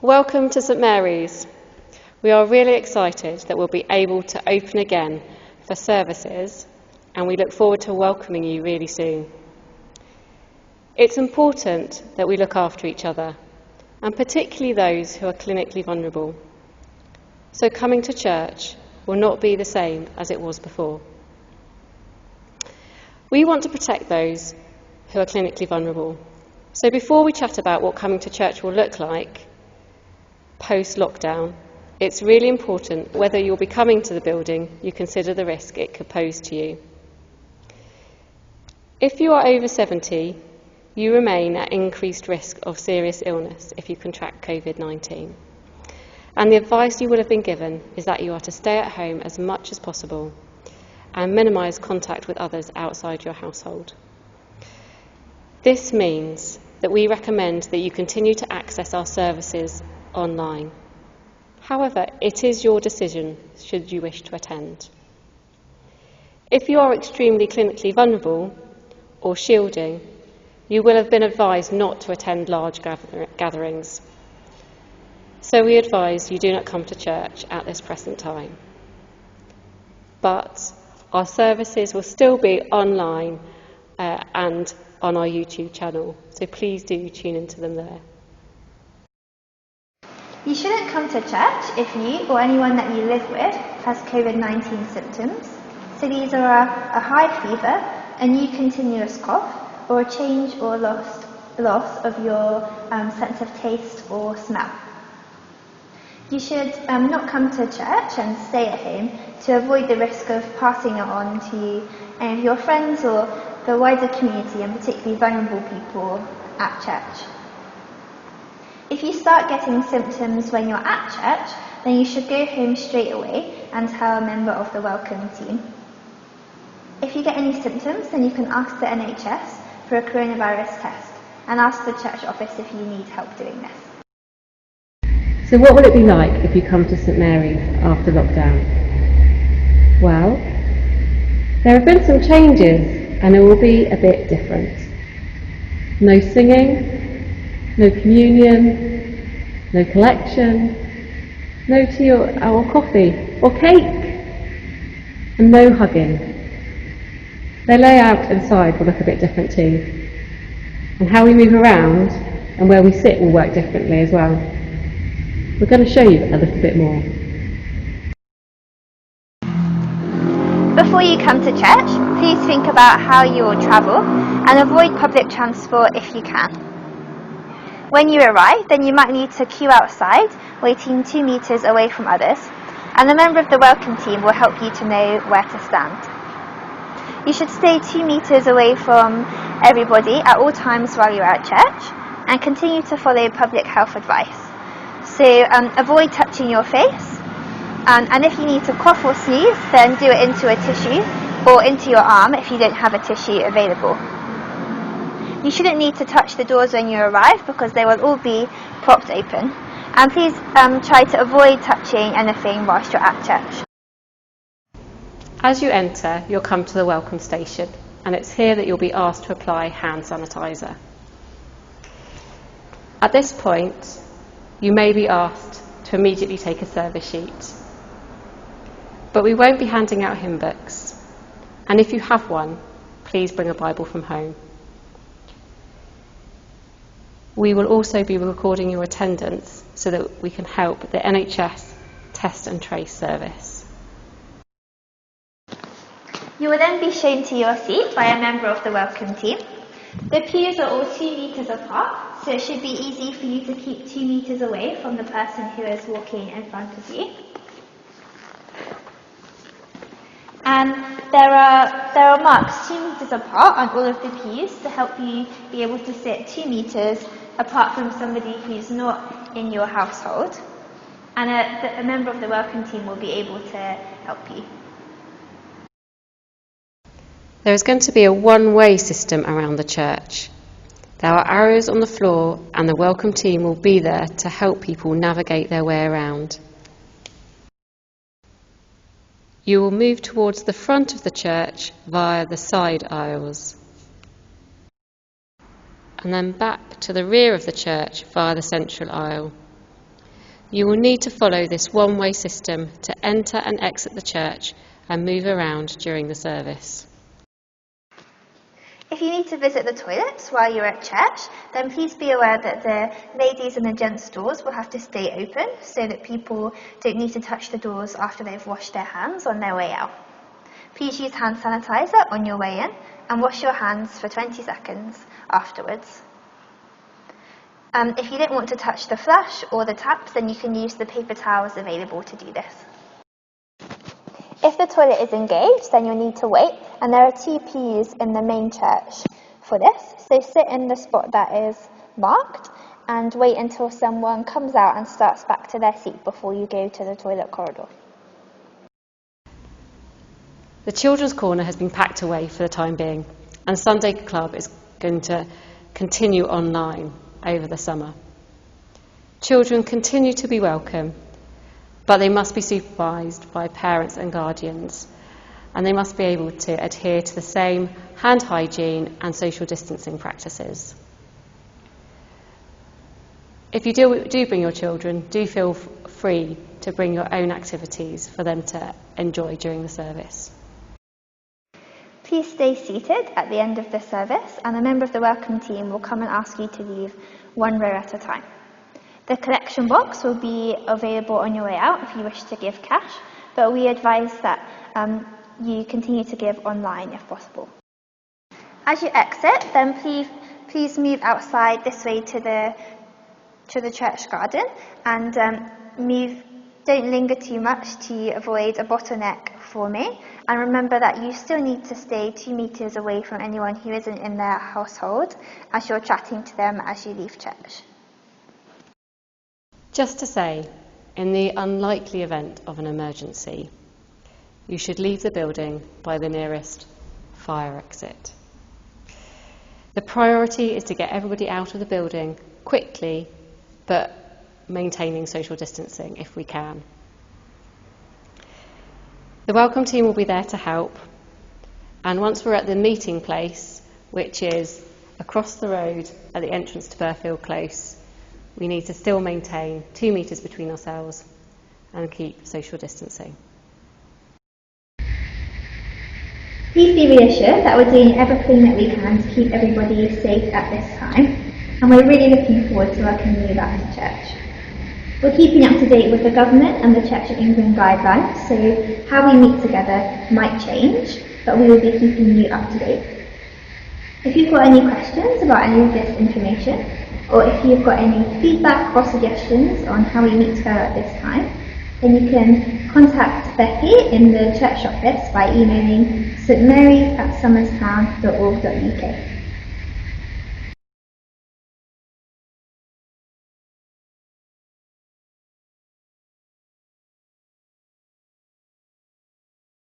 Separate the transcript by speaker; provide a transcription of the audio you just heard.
Speaker 1: Welcome to St Mary's. We are really excited that we'll be able to open again for services, and we look forward to welcoming you really soon. It's important that we look after each other, and particularly those who are clinically vulnerable. So coming to church will not be the same as it was before. We want to protect those who are clinically vulnerable. So before we chat about what coming to church will look like post-lockdown, it's really important whether you'll be coming to the building, you consider the risk it could pose to you. If you are over 70, you remain at increased risk of serious illness if you contract COVID-19. And the advice you will have been given is that you are to stay at home as much as possible and minimise contact with others outside your household. This means that we recommend that you continue to access our services online. However, it is your decision should you wish to attend. If you are extremely clinically vulnerable or shielding, you will have been advised not to attend large gatherings. So we advise you do not come to church at this present time. But our services will still be online and on our YouTube channel, so please do tune into them there.
Speaker 2: You shouldn't come to church if you or anyone that you live with has COVID-19 symptoms. So these are a high fever, a new continuous cough, or a change or loss of your sense of taste or smell. You should not come to church and stay at home to avoid the risk of passing it on to any of your friends or the wider community, and particularly vulnerable people at church. If you start getting symptoms when you're at church, then you should go home straight away and tell a member of the welcome team. If you get any symptoms, then you can ask the NHS for a coronavirus test and ask the church office if you need help doing this.
Speaker 1: So what will it be like if you come to St Mary's after lockdown? Well, there have been some changes and it will be a bit different. No singing, no communion, no collection, no tea or coffee or cake, and no hugging. The layout inside will look a bit different too, and how we move around and where we sit will work differently as well. We're going to show you a little bit more.
Speaker 2: Before you come to church, please think about how you will travel and avoid public transport if you can. When you arrive, then you might need to queue outside, waiting 2 meters away from others, and a member of the welcome team will help you to know where to stand. You should stay 2 meters away from everybody at all times while you're at church, and continue to follow public health advice. So avoid touching your face, and if you need to cough or sneeze, then do it into a tissue or into your arm if you don't have a tissue available. You shouldn't need to touch the doors when you arrive because they will all be propped open. And please try to avoid touching anything whilst you're at church.
Speaker 1: As you enter, you'll come to the welcome station, and it's here that you'll be asked to apply hand sanitizer. At this point, you may be asked to immediately take a service sheet. But we won't be handing out hymn books, and if you have one, please bring a Bible from home. We will also be recording your attendance so that we can help the NHS test and trace service.
Speaker 2: You will then be shown to your seat by a member of the welcome team. The pews are all 2 meters apart, so it should be easy for you to keep 2 meters away from the person who is walking in front of you. And there are marks 2 meters apart on all of the pews to help you be able to sit 2 meters apart from somebody who's not in your household. And a member of the welcome team will be able to help you.
Speaker 1: There is going to be a one-way system around the church. There are arrows on the floor, and the welcome team will be there to help people navigate their way around. You will move towards the front of the church via the side aisles, and then back to the rear of the church via the central aisle. You will need to follow this one-way system to enter and exit the church and move around during the service.
Speaker 2: If you need to visit the toilets while you're at church, then please be aware that the ladies and the gents' doors will have to stay open so that people don't need to touch the doors after they've washed their hands on their way out. Please use hand sanitizer on your way in and wash your hands for 20 seconds afterwards. If you don't want to touch the flush or the taps, then you can use the paper towels available to do this. If the toilet is engaged, then you'll need to wait, and there are 2 pews in the main church for this. So sit in the spot that is marked and wait until someone comes out and starts back to their seat before you go to the toilet corridor.
Speaker 1: The children's corner has been packed away for the time being, and Sunday Club is going to continue online over the summer. Children continue to be welcome, but they must be supervised by parents and guardians, and they must be able to adhere to the same hand hygiene and social distancing practices. If you do bring your children, do feel free to bring your own activities for them to enjoy during the service.
Speaker 2: Please stay seated at the end of the service, and a member of the welcome team will come and ask you to leave one row at a time. The collection box will be available on your way out if you wish to give cash, but we advise that you continue to give online if possible. As you exit, then please move outside this way to the church garden, and don't linger too much to avoid a bottleneck forming, and remember that you still need to stay 2 meters away from anyone who isn't in their household as you're chatting to them as you leave church.
Speaker 1: Just to say, in the unlikely event of an emergency, you should leave the building by the nearest fire exit. The priority is to get everybody out of the building quickly, but maintaining social distancing if we can. The welcome team will be there to help, and once we're at the meeting place, which is across the road at the entrance to Burfield Close, we need to still maintain 2 metres between ourselves and keep social distancing.
Speaker 2: Please be reassured that we're doing everything that we can to keep everybody safe at this time, and we're really looking forward to welcoming you back to church. We're keeping up to date with the government and the Church of England guidelines, so how we meet together might change, but we will be keeping you up to date. If you've got any questions about any of this information, or if you've got any feedback or suggestions on how we meet together at this time, then you can contact Becky in the church office by emailing stmarys@summerstown.org.uk.